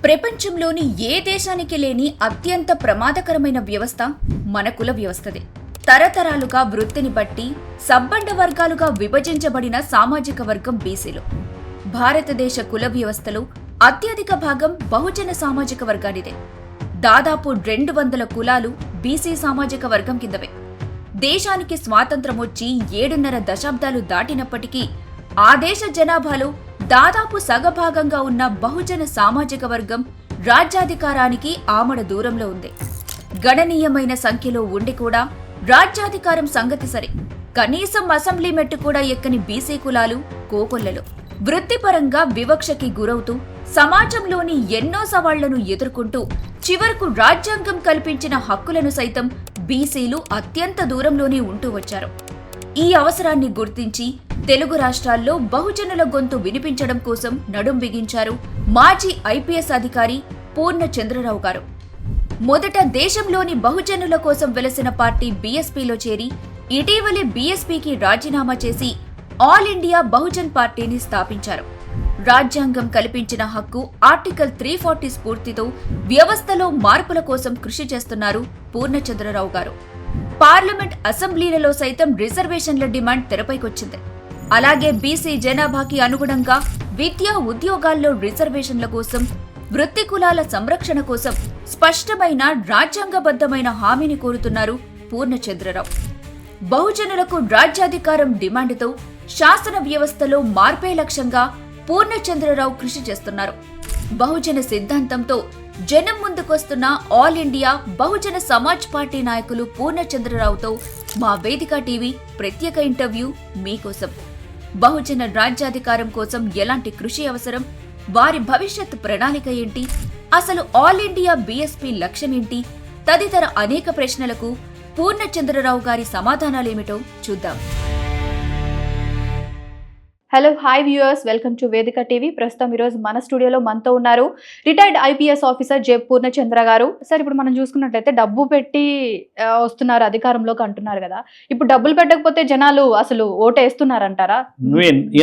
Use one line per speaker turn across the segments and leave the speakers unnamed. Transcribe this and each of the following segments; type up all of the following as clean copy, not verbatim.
ప్రపంచంలోని ఏ దేశానికి లేని అత్యంత ప్రమాదకరమైన వ్యవస్థ మన కుల వ్యవస్థదే. తరతరాలుగా వృత్తిని బట్టి సబ్బండ వర్గాలుగా విభజించబడిన సామాజిక వర్గం బీసీలు. భారతదేశ కుల వ్యవస్థలో అత్యధిక భాగం బహుజన సామాజిక వర్గానిదే. దాదాపు 200 కులాలు బీసీ సామాజిక వర్గం కిందవే. దేశానికి స్వాతంత్రం వచ్చి 7.5 దశాబ్దాలు దాటినప్పటికీ ఆ దేశ జనాభాలో దాదాపు సగభాగంగా ఉన్న బహుజన సామాజిక వర్గం రాజ్యాధికారానికి ఆమడ దూరంలో ఉంది. గణనీయమైన సంఖ్యలో ఉండి కూడా రాజ్యాధికారం సంగతి సరే, కనీసం అసెంబ్లీ మెట్టు కూడా ఎక్కని బీసీ కులాలు కోకొల్లలు. వృత్తిపరంగా వివక్షకి గురవుతూ సమాజంలోని ఎన్నో సవాళ్లను ఎదుర్కొంటూ చివరకు రాజ్యాంగం కల్పించిన హక్కులను సైతం బీసీలు అత్యంత దూరంలోనే ఉంటూ వచ్చారు. ఈ అవసరాన్ని గుర్తించి తెలుగు రాష్ట్రాల్లో బహుజనుల గొంతు వినిపించడం కోసం నడుం బిగించారు మాజీ ఐపీఎస్ అధికారి పూర్ణచంద్రరావు గారు. మొదట దేశంలోని బహుజనుల కోసం వెలసిన పార్టీ బీఎస్పీలో చేరి ఇటీవలే బీఎస్పీకి రాజీనామా చేసి ఆల్ ఇండియా బహుజన్ పార్టీని స్థాపించారు. రాజ్యాంగం కల్పించిన హక్కు ఆర్టికల్ 340 స్ఫూర్తితో వ్యవస్థలో మార్పుల కోసం కృషి చేస్తున్నారు పూర్ణచంద్రరావు గారు. పార్లమెంట్ అసెంబ్లీలలో సైతం రిజర్వేషన్ల డిమాండ్ తెరపైకొచ్చింది. అలాగే బీసీ జనాభాకి అనుగుణంగా విద్యా ఉద్యోగాల్లో రిజర్వేషన్ల కోసం, వృత్తి కులాల సంరక్షణ కోసం స్పష్టమైన రాజ్యాంగబద్ధమైన హామీని కోరుతున్నారు పూర్ణచంద్రరావు. బహుజనులకు రాజ్యాధికారం డిమాండ్తో శాసన వ్యవస్థలో మార్పే లక్ష్యంగా పూర్ణచంద్రరావు కృషి చేస్తున్నారు. బహుజన సిద్ధాంతంతో జనం ముందుకొస్తున్న all India Bahujan Samaj party నాయకులు పూర్ణచంద్రరావుతో మా వేదిక టీవీ ప్రత్యేక ఇంటర్వ్యూ మీకోసం. బహుజన రాజ్యాధికారం కోసం ఎలాంటి కృషి అవసరం, వారి భవిష్యత్ ప్రణాళిక ఏంటి, అసలు ఆల్ ఇండియా బీఎస్పీ లక్ష్యమేంటి తదితర అనేక ప్రశ్నలకు పూర్ణచంద్రరావు గారి సమాధానాలేమిటో చూద్దాం.
Hello, hi viewers, welcome to వేదిక టీవీ. ప్రస్తుతం ఈరోజు మన స్టూడియోలో మనతో ఉన్నారు retired IPS officer J Purnachandra గారు. సార్, ఇప్పుడు మనం చూసుకున్నట్లయితే డబ్బు పెట్టి వస్తున్నారు అధికారంలోకి అంటున్నారు కదా, ఇప్పుడు డబ్బులు పెట్టకపోతే జనాలు అసలు ఓటేస్తున్నారంటారా?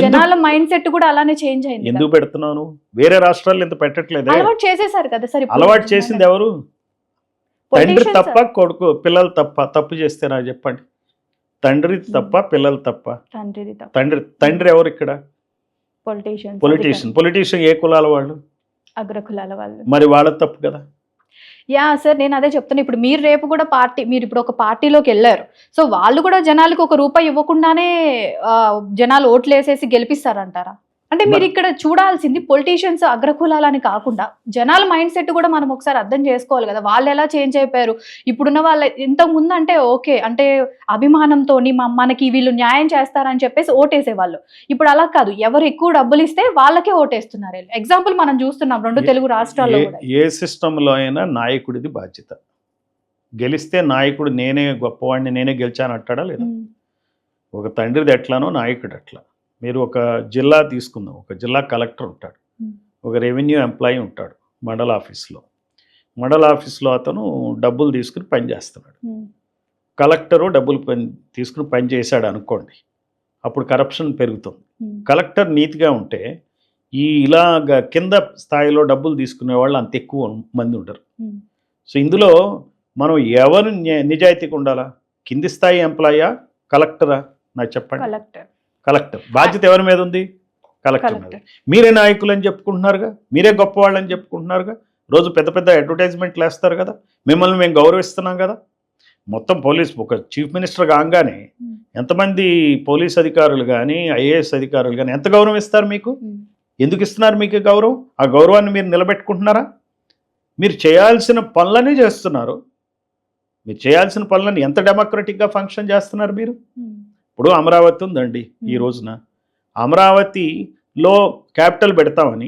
జనాల మైండ్ సెట్ కూడా అలానే చేంజ్ అయింది.
ఎందుకు పెడుతున్నాను? వేరే రాష్ట్రాల్లో ఇంత పెట్టట్లేదు.
అలవాటు చేసేసారు కదా సార్.
అలవాటు చేసింది ఎవరు? తండ్రి తప్ప కొడుకు, పిల్లలు తప్పు చేస్తే నాకు చెప్పండి. తండ్రి తప్ప, పిల్లలు తప్ప. తండ్రి ఎవరు ఇక్కడ? పొలిటీషియన్. ఏ కులాల వాళ్ళు?
అగ్ర కులాల వాళ్ళు.
మరి వాళ్ళ తప్పు కదా.
యా సార్, నేను అదే చెప్తాను. ఇప్పుడు మీరు రేపు కూడా మీరు ఇప్పుడు ఒక పార్టీలోకి వెళ్ళారు, సో వాళ్ళు కూడా జనాలకు ₹1 ఇవ్వకుండానే జనాలు ఓట్లు వేసేసి గెలిపిస్తారంటారా? అంటే మీరు ఇక్కడ చూడాల్సింది పొలిటీషియన్స్ అగ్రకులాలని కాకుండా జనాల మైండ్ సెట్ కూడా మనం ఒకసారి అర్థం చేసుకోవాలి కదా. వాళ్ళు ఎలా చేంజ్ అయిపోయారు, ఇప్పుడున్న వాళ్ళ ఇంతకు ముందు అంటే ఓకే అంటే అభిమానంతో మనకి వీళ్ళు న్యాయం చేస్తారని చెప్పేసి ఓటేసేవాళ్ళు. ఇప్పుడు అలా కాదు, ఎవరు ఎక్కువ డబ్బులు ఇస్తే వాళ్ళకే ఓటేస్తున్నారు. ఎగ్జాంపుల్ మనం చూస్తున్నాం 2 తెలుగు రాష్ట్రాల్లో.
ఏ సిస్టంలో అయినా నాయకుడిది బాధ్యత. గెలిస్తే నాయకుడు నేనే గొప్పవాడిని, నేనే గెలిచాను అంటాడా లేదా? ఒక తండ్రిది ఎట్లానో నాయకుడు అట్లా. మీరు ఒక జిల్లా తీసుకుందాం, ఒక జిల్లా కలెక్టర్ ఉంటాడు, ఒక రెవెన్యూ ఎంప్లాయీ ఉంటాడు మండల ఆఫీస్లో అతను డబ్బులు తీసుకుని పని చేస్తున్నాడు. కలెక్టరు డబ్బులు తీసుకుని పని చేశాడు అనుకోండి, అప్పుడు కరప్షన్ పెరుగుతుంది. కలెక్టర్ నీతిగా ఉంటే ఇలాగ కింద స్థాయిలో డబ్బులు తీసుకునే వాళ్ళు అంత ఎక్కువ మంది ఉండరు. సో ఇందులో మనం ఎవరు నిజాయితీగా ఉండాలా? కింది స్థాయి ఎంప్లాయా, కలెక్టరా? నాకు చెప్పండి. కలెక్టర్ బాధ్యత ఎవరి మీద ఉంది? కలెక్టర్ మీద. మీరే నాయకులు అని చెప్పుకుంటున్నారుగా, మీరే గొప్పవాళ్ళు అని చెప్పుకుంటున్నారుగా. రోజు పెద్ద పెద్ద అడ్వర్టైజ్మెంట్లు వేస్తారు కదా, మిమ్మల్ని మేము గౌరవిస్తున్నాం కదా. మొత్తం ఒక చీఫ్ మినిస్టర్ కాగానే ఎంతమంది పోలీస్ అధికారులు కానీ, ఐఏఎస్ అధికారులు కానీ ఎంత గౌరవం ఇస్తారు మీకు? ఎందుకు ఇస్తున్నారు మీకు గౌరవం? ఆ గౌరవాన్ని మీరు నిలబెట్టుకుంటున్నారా? మీరు చేయాల్సిన పనులనే చేస్తున్నారు. మీరు చేయాల్సిన పనులని ఎంత డెమోక్రటిక్గా ఫంక్షన్ చేస్తున్నారు మీరు? ఇప్పుడు అమరావతి ఉందండి, ఈ రోజున అమరావతిలో క్యాపిటల్ పెడతామని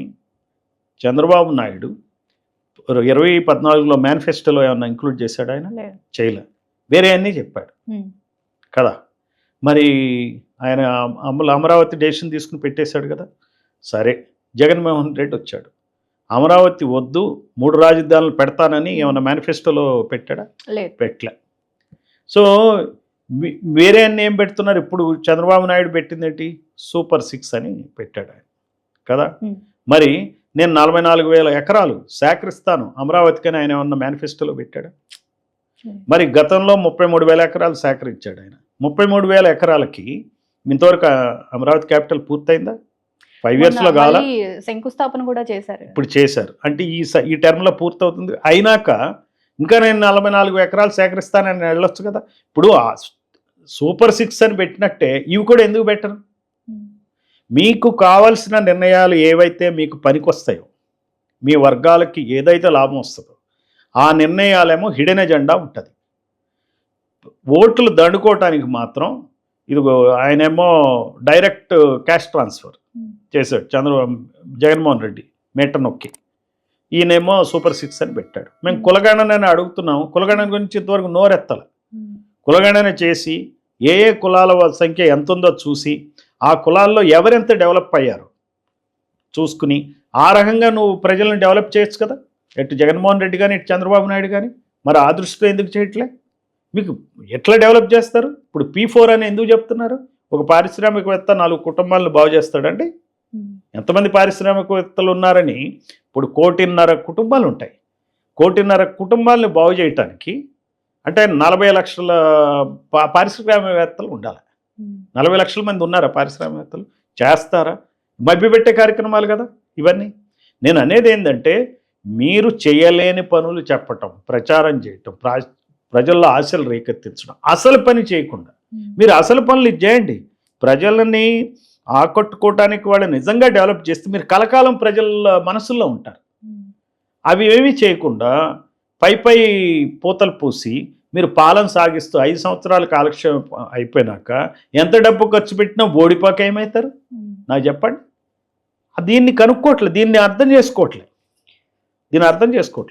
చంద్రబాబు నాయుడు 2014లో మేనిఫెస్టోలో ఏమన్నా ఇంక్లూడ్ చేశాడు? ఆయన చేయలే, వేరే అన్నీ చెప్పాడు కదా. మరి ఆయన అమరావతి డెసిషన్ తీసుకుని పెట్టేశాడు కదా. సరే, జగన్మోహన్ రెడ్డి వచ్చాడు, అమరావతి వద్దు 3 రాజధానులు పెడతానని ఏమన్నా మేనిఫెస్టోలో పెట్టాడా? పెట్టలే. సో వేరే అన్ని ఏం పెడుతున్నారు? ఇప్పుడు చంద్రబాబు నాయుడు పెట్టిందేంటి? సూపర్ 6 అని పెట్టాడు ఆయన కదా. మరి నేను 44,000 ఎకరాలు సేకరిస్తాను అమరావతికని ఆయన ఏమన్నా మేనిఫెస్టోలో పెట్టాడు. మరి గతంలో 33,000 ఎకరాలు సేకరించాడు ఆయన. 33,000 ఎకరాలకి ఇంతవరకు అమరావతి క్యాపిటల్ పూర్తయిందా? 5 yearsలో కావాలా?
మళ్ళీ శంకుస్థాపన కూడా చేశారు.
ఇప్పుడు చేశారు. అంటే ఈ టర్మ్లో పూర్తవుతుంది. అయినాక ఇంకా నేను 44 ఎకరాలు సేకరిస్తానని వెళ్ళొచ్చు కదా. ఇప్పుడు సూపర్ 6 అని పెట్టినట్టే ఇవి కూడా ఎందుకు పెట్టరు? మీకు కావాల్సిన నిర్ణయాలు ఏవైతే మీకు పనికొస్తాయో, మీ వర్గాలకి ఏదైతే లాభం వస్తుందో ఆ నిర్ణయాలేమో హిడెన్ ఎజెండా ఉంటుంది. ఓట్లు దండుకోవటానికి మాత్రం ఇదిగో ఆయనేమో డైరెక్ట్ క్యాష్ ట్రాన్స్ఫర్ చేశాడు జగన్మోహన్ రెడ్డి మేట నొక్కి. ఈయనేమో సూపర్ 6 అని పెట్టాడు. మేము కులగణనని అడుగుతున్నాము, కులగణన గురించి ఇంతవరకు నోరెత్తాలి. కులగణన చేసి ఏ కులాల సంఖ్య ఎంత ఉందో చూసి ఆ కులాల్లో ఎవరెంత డెవలప్ అయ్యారు చూసుకుని ఆ రకంగా నువ్వు ప్రజలను డెవలప్ చేయొచ్చు కదా. ఎటు జగన్మోహన్ రెడ్డి కానీ ఇటు చంద్రబాబు నాయుడు కానీ మరి ఆ దృష్టిలో ఎందుకు చేయట్లే? మీకు ఎట్లా డెవలప్ చేస్తారు? ఇప్పుడు P4 అని ఎందుకు చెప్తున్నారు? ఒక పారిశ్రామికవేత్త 4 కుటుంబాలను బాగు చేస్తాడండి. ఎంతమంది పారిశ్రామికవేత్తలు ఉన్నారని ఇప్పుడు 1.5 కుటుంబాలు ఉంటాయి. 1.5 కుటుంబాలను బాగు చేయటానికి అంటే 40 లక్షల పారిశ్రామికవేత్తలు ఉండాలి. 40 లక్షల మంది ఉన్నారా పారిశ్రామికవేత్తలు? చేస్తారా? మభ్యపెట్టే కార్యక్రమాలు కదా ఇవన్నీ. నేను అనేది ఏంటంటే మీరు చేయలేని పనులు చెప్పటం, ప్రచారం చేయటం, ప్రజల్లో ఆశలు రేకెత్తించడం, అసలు పని చేయకుండా మీరు అసలు పనులు ఇది చేయండి. ప్రజలని ఆకట్టుకోవటానికి వాళ్ళు నిజంగా డెవలప్ చేస్తే మీరు కలకాలం ప్రజల మనసుల్లో ఉంటారు. అవి ఏమీ చేయకుండా పై పూతలు పూసి మీరు పాలన సాగిస్తూ 5 సంవత్సరాల కాలక్షేపం అయిపోయినాక ఎంత డబ్బు ఖర్చు పెట్టినా ఓడిపోక ఏమవుతారు నాకు చెప్పండి. దీన్ని కనుక్కోవట్లేదు, దీన్ని అర్థం చేసుకోవట్లేదు.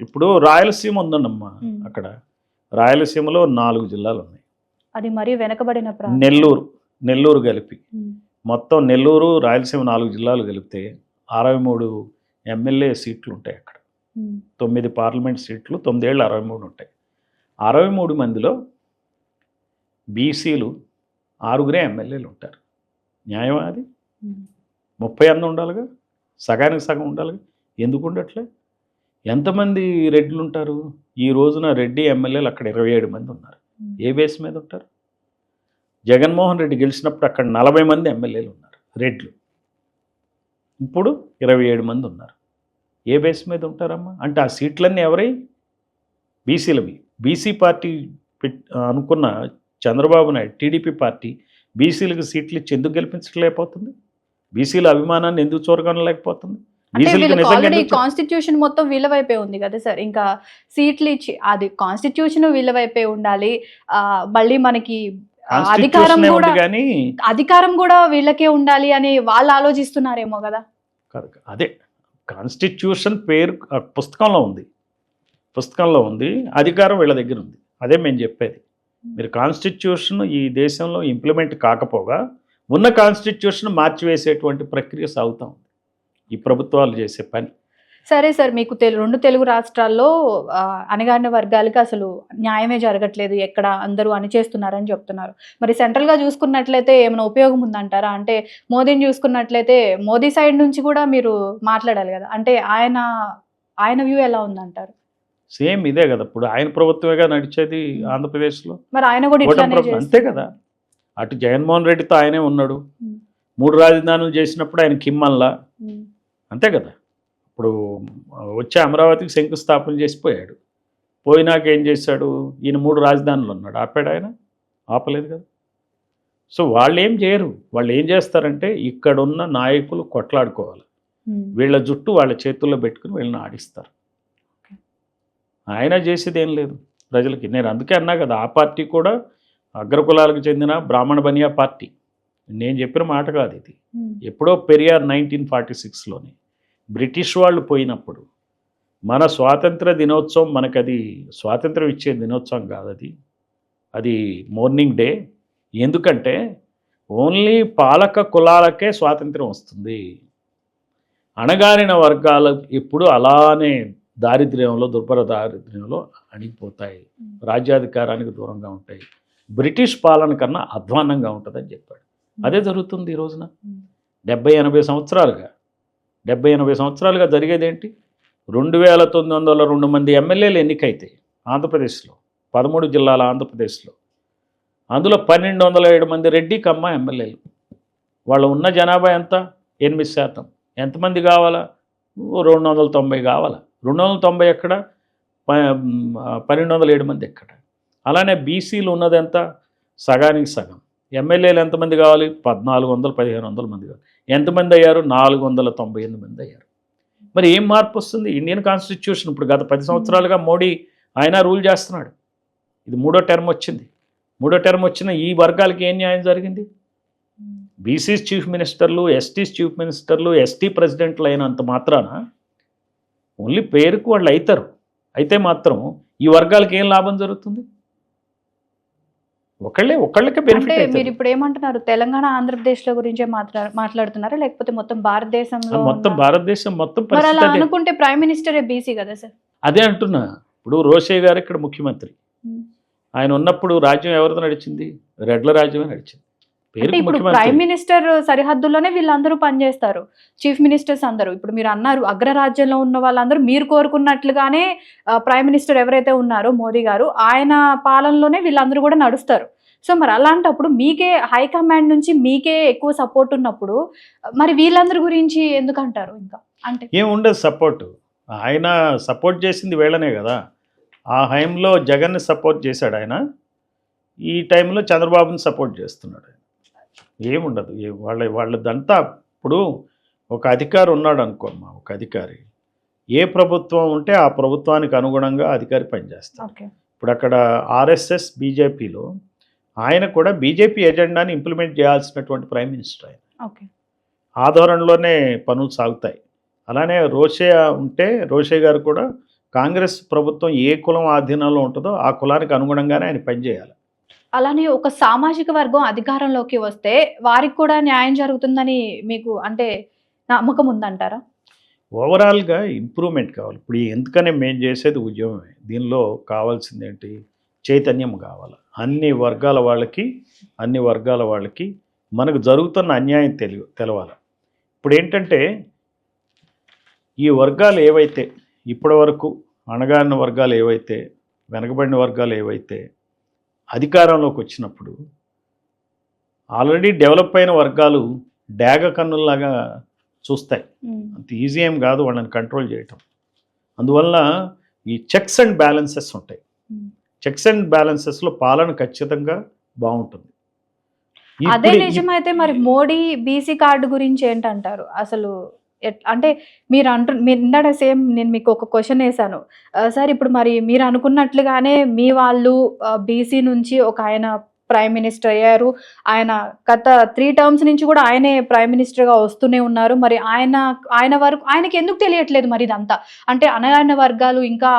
ఇప్పుడు రాయలసీమ ఉందన్నమ్మా. అక్కడ రాయలసీమలో 4 జిల్లాలు ఉన్నాయి.
అది మరీ వెనకబడిన
నెల్లూరు కలిపి మొత్తం నెల్లూరు రాయలసీమ 4 జిల్లాలు కలిపితే 63 ఎమ్మెల్యే సీట్లు ఉంటాయి అక్కడ. 9 పార్లమెంట్ సీట్లు, 9 ఏళ్ళు 63 ఉంటాయి. 63 మందిలో బీసీలు 6 ఎమ్మెల్యేలు ఉంటారు. న్యాయమా అది? 30 అన్న ఉండాలిగా, సగానికి సగం ఉండాలిగా. ఎందుకు ఉండట్లే? ఎంతమంది రెడ్లు ఉంటారు? ఈ రోజున రెడ్డి ఎమ్మెల్యేలు అక్కడ 27 మంది ఉన్నారు. ఏ బేస్ మీద ఉంటారు? జగన్మోహన్ రెడ్డి గెలిచినప్పుడు అక్కడ 40 మంది ఎమ్మెల్యేలు ఉన్నారు రెడ్లు. ఇప్పుడు 27 మంది ఉన్నారు. ఏ బేస్ మీద ఉంటారమ్మా? అంటే ఆ సీట్లన్నీ ఎవరై? బీసీలవి. బీసీ పార్టీ అనుకున్న చంద్రబాబు నాయుడు టీడీపీ పార్టీ బీసీలకు సీట్లు ఇచ్చి ఎందుకు గెలిపించలేకపోతుంది? బీసీల అభిమానాన్ని ఎందుకు చూరగొనలేకపోతుంది?
కాన్స్టిట్యూషన్ మొత్తం వీళ్ళ వైపే ఉంది కదా సార్. ఇంకా సీట్లు ఇచ్చి అది కాన్స్టిట్యూషన్ వీళ్ళ వైపే ఉండాలి. మళ్ళీ మనకి అధికారం కూడా వీళ్ళకే ఉండాలి అని వాళ్ళు ఆలోచిస్తున్నారేమో కదా.
అదే కాన్స్టిట్యూషన్ పేరు పుస్తకంలో ఉంది, అధికారం వీళ్ళ దగ్గర ఉంది. అదే మేము చెప్పేది. మీరు కాన్స్టిట్యూషన్ ఈ దేశంలో ఇంప్లిమెంట్ కాకపోగా ఉన్న కాన్స్టిట్యూషన్ మార్చివేసేటువంటి ప్రక్రియ సాగుతూ ఉంది ఈ ప్రభుత్వాలు చేసే పని.
సరే సార్, మీకు 2 తెలుగు రాష్ట్రాల్లో అణగారిన వర్గాలకి అసలు న్యాయమే జరగట్లేదు, ఎక్కడ అందరూ అణిచేస్తున్నారని చెప్తున్నారు. మరి సెంట్రల్గా చూసుకున్నట్లయితే ఏమైనా ఉపయోగం ఉందంటారా? అంటే మోదీని చూసుకున్నట్లయితే మోదీ సైడ్ నుంచి కూడా మీరు మాట్లాడాలి కదా. అంటే ఆయన వ్యూ ఎలా ఉందంటారు?
సేమ్ ఇదే కదా. ఇప్పుడు ఆయన ప్రభుత్వమేగా నడిచేది ఆంధ్రప్రదేశ్లో.
మరి ఆయన కూడా
అంతే కదా. అటు జగన్మోహన్ రెడ్డితో ఆయనే ఉన్నాడు. 3 రాజధానులు చేసినప్పుడు ఆయన కిమ్మల్లా అంతే కదా. ఇప్పుడు వచ్చే అమరావతికి శంకుస్థాపన చేసిపోయాడు. పోయినాక ఏం చేశాడు? ఈయన 3 రాజధానులు ఉన్నాడు. ఆపాడు ఆయన? ఆపలేదు కదా. సో వాళ్ళు ఏం చేయరు. వాళ్ళు ఏం చేస్తారంటే ఇక్కడున్న నాయకులు కొట్లాడుకోవాలి, వీళ్ళ జుట్టు వాళ్ళ చేతుల్లో పెట్టుకుని వీళ్ళని ఆడిస్తారు. ఆయన చేసేది ఏం లేదు ప్రజలకి. నేను అందుకే అన్నా కదా, ఆ పార్టీ కూడా అగ్రకులాలకు చెందిన బ్రాహ్మణ బనియా పార్టీ. నేను చెప్పిన మాట కాదు ఇది. ఎప్పుడో పెరియార్ 1946లోనే బ్రిటిష్ వాళ్ళు పోయినప్పుడు మన స్వాతంత్ర దినోత్సవం, మనకది స్వాతంత్రం ఇచ్చే దినోత్సవం కాదు, అది మార్నింగ్ డే. ఎందుకంటే ఓన్లీ పాలక కులాలకే స్వాతంత్రం వస్తుంది. అణగారిన వర్గాలు ఎప్పుడు అలానే దారిద్ర్యంలో, దుర్భర దారిద్ర్యంలో అణిగిపోతాయి, రాజ్యాధికారానికి దూరంగా ఉంటాయి, బ్రిటిష్ పాలన కన్నా అధ్వాన్నంగా ఉంటుందని చెప్పాడు. అదే జరుగుతుంది ఈ రోజున. 70-80 సంవత్సరాలుగా 70-80 సంవత్సరాలుగా జరిగేది ఏంటి? 2902 మంది ఎమ్మెల్యేలు ఎన్నికైతే ఆంధ్రప్రదేశ్లో 13 జిల్లాల ఆంధ్రప్రదేశ్లో, అందులో 1207 మంది రెడ్డి కమ్మ ఎమ్మెల్యేలు. వాళ్ళు ఉన్న జనాభా ఎంత? 8%. ఎంతమంది కావాలా? 290 కావాలా? 290 ఎక్కడ? 1207 మంది ఎక్కడ? అలానే బీసీలు ఉన్నది ఎంత? సగానికి సగం. ఎమ్మెల్యేలు ఎంతమంది కావాలి? 1400-1500 మంది కావాలి. ఎంతమంది అయ్యారు? 498 మంది అయ్యారు. మరి ఏం మార్పు వస్తుంది? ఇండియన్ కాన్స్టిట్యూషన్ ఇప్పుడు గత 10 సంవత్సరాలుగా మోడీ ఆయన రూల్ చేస్తున్నాడు. ఇది 3వ టర్మ్ వచ్చింది. 3వ టర్మ్ వచ్చిన ఈ వర్గాలకి ఏం న్యాయం జరిగింది? బీసీస్ చీఫ్ మినిస్టర్లు, ఎస్టీస్ చీఫ్ మినిస్టర్లు, ఎస్టీ ప్రెసిడెంట్లు అయినంత మాత్రాన ఓన్లీ పేరుకు వాళ్ళు అవుతారు. అయితే మాత్రం ఈ వర్గాలకి ఏం లాభం జరుగుతుంది? ఒకళ్ళకే బెనిఫిట్
అంటే
అవుతుంది.
మీరు ఇప్పుడు ఏమంటున్నారు? తెలంగాణ ఆంధ్రప్రదేశ్ లో గురించే మాట్లాడుతున్నారా, లేకపోతే మొత్తం భారతదేశంలో
మొత్తం
ఉన్న-
భారతదేశం మొత్తం
మరి అలా
పరిస్థితి అదే.
అనుకుంటే ప్రైమ్ మినిస్టరే బీసీ కదా సార్?
అదే అంటున్నా. ఇప్పుడు రోషే గారు ఇక్కడ ముఖ్యమంత్రి. ఆయన ఉన్నప్పుడు రాజ్యం ఎవరితో నడిచింది? రెడ్ల రాజ్యమే నడిచింది.
అంటే
పేరుకి
ఇప్పుడు
ముఖ్యమంత్రి.
ప్రైమ్ మినిస్టర్ సరిహద్దుల్లోనే వీళ్ళందరూ పనిచేస్తారు, చీఫ్ మినిస్టర్స్ అందరూ. ఇప్పుడు మీరు అన్నారు అగ్రరాజ్యంలో ఉన్న వాళ్ళందరూ మీరు కోరుకున్నట్లుగానే ప్రైమ్ మినిస్టర్ ఎవరైతే ఉన్నారో మోదీ గారు, ఆయన పాలనలోనే వీళ్ళందరూ కూడా నడుస్తారు. సో మరి అలాంటప్పుడు మీకే హైకమాండ్ నుంచి మీకే ఎక్కువ సపోర్ట్ ఉన్నప్పుడు మరి వీళ్ళందరి గురించి ఎందుకు అంటారు? ఇంకా అంటే
ఏముండదు సపోర్ట్. ఆయన సపోర్ట్ చేసింది వీళ్ళనే కదా. ఆ హయాంలో జగన్ని సపోర్ట్ చేశాడు ఆయన, ఈ టైంలో చంద్రబాబుని సపోర్ట్ చేస్తున్నాడు ఆయన. ఏముండదు. వాళ్ళదంతా ఇప్పుడు ఒక అధికారి ఉన్నాడు అనుకోమ్మా, ఒక అధికారి ఏ ప్రభుత్వం ఉంటే ఆ ప్రభుత్వానికి అనుగుణంగా అధికారి పనిచేస్తాడు.
ఓకే.
ఇప్పుడు అక్కడ ఆర్ఎస్ఎస్ బీజేపీలో ఆయన కూడా బీజేపీ ఎజెండాని ఇంప్లిమెంట్ చేయాల్సినటువంటి ప్రైమ్ మినిస్టర్ ఆయన.
ఓకే.
ఆ ధోరణిలోనే పనులు సాగుతాయి. అలానే రోషే గారు కూడా కాంగ్రెస్ ప్రభుత్వం ఏ కులం ఆధీనంలో ఉంటుందో ఆ కులానికి అనుగుణంగానే ఆయన పనిచేయాలి.
అలానే ఒక సామాజిక వర్గం అధికారంలోకి వస్తే వారికి కూడా న్యాయం జరుగుతుందని మీకు అంటే నమ్మకం ఉందంటారా?
ఓవరాల్గా ఇంప్రూవ్మెంట్ కావాలి. ఇప్పుడు ఎందుకనే మేము చేసేది ఉద్యమమే. దీనిలో కావాల్సింది ఏంటి? చైతన్యం కావాలి. అన్ని వర్గాల వాళ్ళకి మనకు జరుగుతున్న అన్యాయం తెలవాలి. ఇప్పుడు ఏంటంటే ఈ వర్గాలు ఏవైతే ఇప్పటి వరకు అణగారిన వర్గాలు ఏవైతే, వెనకబడిన వర్గాలు ఏవైతే అధికారంలోకి వచ్చినప్పుడు ఆల్రెడీ డెవలప్ అయిన వర్గాలు డాగ కన్నుల్లాగా చూస్తాయి. అంత ఈజీ ఏం కాదు వాళ్ళని కంట్రోల్ చేయటం. అందువల్ల ఈ చెక్స్ అండ్ బ్యాలెన్సెస్ ఉంటాయి. చెక్స్ అండ్ బ్యాలెన్సెస్లో పాలన ఖచ్చితంగా బాగుంటుంది.
అదే నిజమైతే మరి మోడీ బీసీ కార్డు గురించి ఏంటంటారు అసలు? అంటే మీరు ఇందాక సేమ్ నేను మీకు ఒక క్వశ్చన్ వేసాను సార్. ఇప్పుడు మరి మీరు అనుకున్నట్లుగానే మీ వాళ్ళు బీసీ నుంచి ఒక ఆయన ప్రైమ్ మినిస్టర్ అయ్యారు. ఆయన గత 3 టర్మ్స్ నుంచి కూడా ఆయనే ప్రైమ్ మినిస్టర్గా వస్తూనే ఉన్నారు. మరి ఆయన వరకు ఆయనకి ఎందుకు తెలియట్లేదు మరి ఇదంతా? అంటే అనగారిన వర్గాలు ఇంకా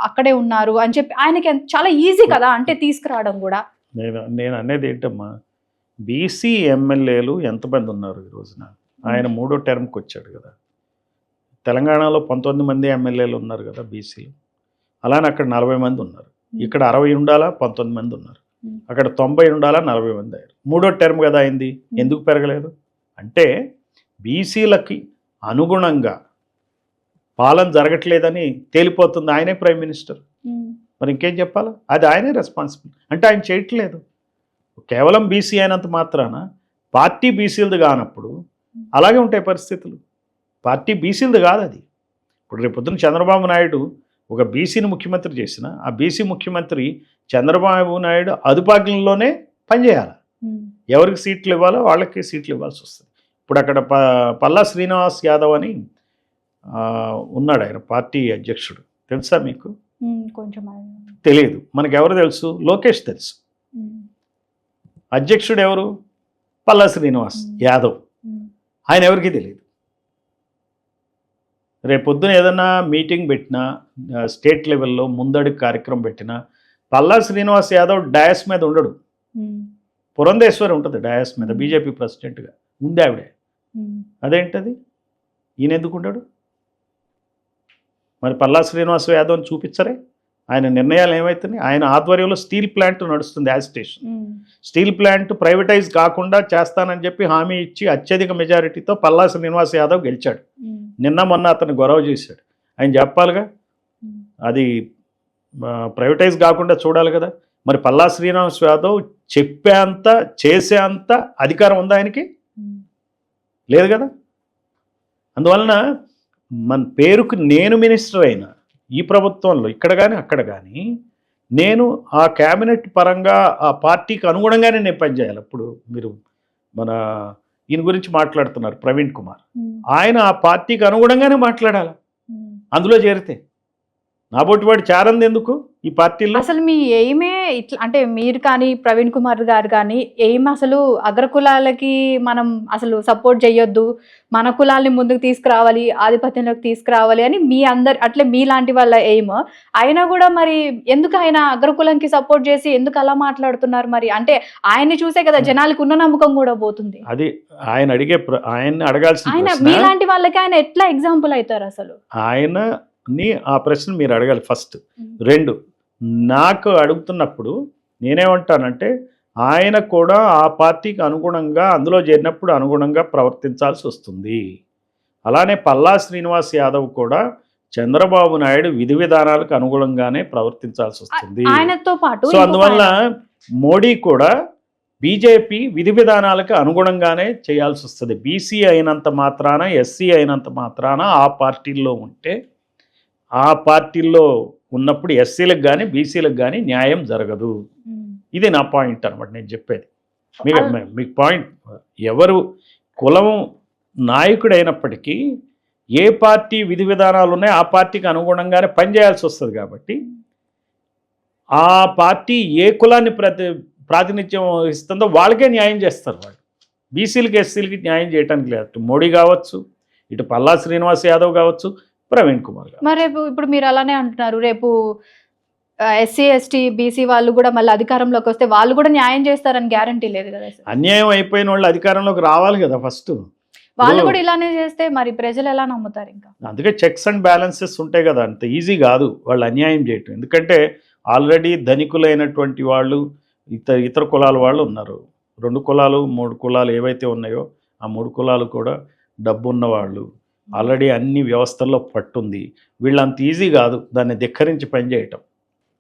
అక్కడే ఉన్నారు అని చెప్పి ఆయనకి చాలా ఈజీ కదా అంటే తీసుకురావడం కూడా.
నేను అనేది ఏంటమ్మా, బీసీ ఎమ్మెల్యేలు ఎంతమంది ఉన్నారు ఈ రోజున? ఆయన 3వ టర్మ్కి వచ్చాడు కదా. తెలంగాణలో 19 మంది ఎమ్మెల్యేలు ఉన్నారు కదా బీసీలు. అలానే అక్కడ 40 మంది ఉన్నారు. ఇక్కడ 60 ఉండాలా, 19 మంది ఉన్నారు. అక్కడ 90 ఉండాలా, 40 మంది అయ్యారు. 3వ టర్మ్ కదా అయింది. ఎందుకు పెరగలేదు? అంటే బీసీలకి అనుగుణంగా పాలన జరగట్లేదని తేలిపోతుంది. ఆయనే ప్రైమ్ మినిస్టర్. మరి ఇంకేం చెప్పాలా? అది ఆయనే రెస్పాన్సిబుల్. అంటే ఆయన చేయట్లేదు. కేవలం బీసీ అయినంత మాత్రాన పార్టీ బీసీలది కానప్పుడు అలాగే ఉంటాయి పరిస్థితులు. పార్టీ బీసీలది కాదు అది. ఇప్పుడు రేపు పొద్దున్న చంద్రబాబు నాయుడు ఒక బీసీని ముఖ్యమంత్రి చేసిన ఆ బీసీ ముఖ్యమంత్రి చంద్రబాబు నాయుడు అదుపాజ్ఞలోనే పనిచేయాలి. ఎవరికి సీట్లు ఇవ్వాలో వాళ్ళకి సీట్లు ఇవ్వాల్సి వస్తుంది. ఇప్పుడు అక్కడ పల్లా శ్రీనివాస్ యాదవ్ అని ఉన్నాడు, ఆయన పార్టీ అధ్యక్షుడు. తెలుసా మీకు?
కొంచెం
తెలియదు. మనకు ఎవరు తెలుసు? లోకేష్ తెలుసు. అధ్యక్షుడు ఎవరు? పల్లా శ్రీనివాస్ యాదవ్. ఆయన ఎవరికి తెలియదు. రేపొద్దున ఏదన్నా మీటింగ్ పెట్టినా, స్టేట్ లెవెల్లో ముందడుగు కార్యక్రమం పెట్టినా పల్లా శ్రీనివాస్ యాదవ్ డయాస్ మీద ఉండడు. పురంధేశ్వరి ఉంటుంది డయాస్ మీద, బీజేపీ ప్రెసిడెంట్గా ఉంది ఆవిడే. అదేంటది? ఈయన ఎందుకు ఉండడు? మరి పల్లా శ్రీనివాస్ యాదవ్ని చూపించరే? ఆయన నిర్ణయాలు ఏమవుతున్నాయి, ఆయన ఆధ్వర్యంలో స్టీల్ ప్లాంట్ నడుస్తుంది, యాజిటేషన్. స్టీల్ ప్లాంట్ ప్రైవేటైజ్ కాకుండా చేస్తానని చెప్పి హామీ ఇచ్చి అత్యధిక మెజారిటీతో పల్లా శ్రీనివాస్ యాదవ్ గెలిచాడు. నిన్న మొన్న అతను గొడవ చేశాడు. ఆయన చెప్పాలిగా, అది ప్రైవేటైజ్ కాకుండా చూడాలి కదా. మరి పల్లా శ్రీనివాస్ యాదవ్ చెప్పేంత చేసేంత అధికారం ఉందా ఆయనకి? లేదు కదా. అందువలన మన పేరుకు నేను మినిస్టర్ అయినా ఈ ప్రభుత్వంలో ఇక్కడ కానీ అక్కడ కానీ నేను ఆ క్యాబినెట్ పరంగా ఆ పార్టీకి అనుగుణంగానే నేను పనిచేయాలి. ఇప్పుడు మీరు మన ఈయన గురించి మాట్లాడుతున్నారు ప్రవీణ్ కుమార్, ఆయన ఆ పార్టీకి అనుగుణంగానే మాట్లాడాలి. అందులో చేరితే నాబోటి వాడు చేరంది ఎందుకు ఈ పార్టీలో?
అసలు మీ ఎయిమే ఇట్లా అంటే మీరు కానీ ప్రవీణ్ కుమార్ గారు కానీ ఎయిమ్ అసలు అగ్రకులాలకి మనం అసలు సపోర్ట్ చేయొద్దు, మన కులాల్ని ముందుకు తీసుకురావాలి, ఆధిపత్యంలోకి తీసుకురావాలి అని మీ అందరు అట్లే మీలాంటి వాళ్ళ ఎయిమ్. అయినా కూడా మరి ఎందుకు ఆయన అగ్రకులంకి సపోర్ట్ చేసి ఎందుకు అలా మాట్లాడుతున్నారు? మరి అంటే ఆయన్ని చూసే కదా జనాలకు ఉన్న నమ్మకం కూడా పోతుంది.
అది ఆయన ఆయన్ని అడగాల్సిన
ఆయన మీలాంటి వాళ్ళకి ఆయన ఎట్లా ఎగ్జాంపుల్ అవుతారు అసలు?
ఆ ప్రశ్న మీరు అడగాలి ఫస్ట్. 2, నాకు అడుగుతున్నప్పుడు నేనేమంటానంటే ఆయన కూడా ఆ పార్టీకి అనుగుణంగా అందులో చేరినప్పుడు అనుగుణంగా ప్రవర్తించాల్సి వస్తుంది. అలానే పల్లా శ్రీనివాస్ యాదవ్ కూడా చంద్రబాబు నాయుడు విధి విధానాలకు అనుగుణంగానే ప్రవర్తించాల్సి వస్తుంది.
ఆయనతో పాటు
సో అందువల్ల మోడీ కూడా బీజేపీ విధి విధానాలకు అనుగుణంగానే చేయాల్సి వస్తుంది. బీసీ అయినంత మాత్రాన, ఎస్సీ అయినంత మాత్రాన ఆ పార్టీల్లో ఉంటే, ఆ పార్టీల్లో ఉన్నప్పుడు ఎస్సీలకు కానీ బీసీలకు కానీ న్యాయం జరగదు. ఇది నా పాయింట్ అనమాట నేను చెప్పేది. మీకు పాయింట్, ఎవరు కులం నాయకుడైనప్పటికీ ఏ పార్టీ విధి విధానాలు ఉన్నాయో ఆ పార్టీకి అనుగుణంగానే పనిచేయాల్సి వస్తుంది. కాబట్టి ఆ పార్టీ ఏ కులాన్ని ప్రాతినిధ్యం ఇస్తుందో వాళ్ళకే న్యాయం చేస్తారు. వాళ్ళు బీసీలకి ఎస్సీలకి న్యాయం చేయడానికి లేదు. అటు మోడీ కావచ్చు, ఇటు పల్లా శ్రీనివాస్ యాదవ్ కావచ్చు, ప్రవీణ్ కుమార్ గారు.
మరి రేపు ఇప్పుడు మీరు అలానే అంటున్నారు, రేపు ఎస్సీ ఎస్టీ బీసీ వాళ్ళు కూడా మళ్ళీ అధికారంలోకి వస్తే వాళ్ళు కూడా న్యాయం చేస్తారని గ్యారంటీ లేదు కదా.
అన్యాయం అయిపోయిన వాళ్ళు అధికారంలోకి రావాలి కదా ఫస్ట్.
వాళ్ళు కూడా ఇలానే చేస్తే మరి ప్రజలు ఎలా నమ్ముతారు? ఇంకా అందుకే
చెక్స్ అండ్ బ్యాలెన్సెస్ ఉంటాయి కదా. అంత ఈజీ కాదు వాళ్ళు అన్యాయం చేయటం. ఎందుకంటే ఆల్రెడీ ధనికులైనటువంటి వాళ్ళు ఇతర కులాల వాళ్ళు ఉన్నారు. 2 కులాలు 3 కులాలు ఏవైతే ఉన్నాయో ఆ 3 కులాలు కూడా డబ్బు ఉన్నవాళ్ళు, ఆల్రెడీ అన్ని వ్యవస్థల్లో పట్టుంది. వీళ్ళు అంత ఈజీ కాదు దాన్ని ధిక్కరించి పనిచేయటం.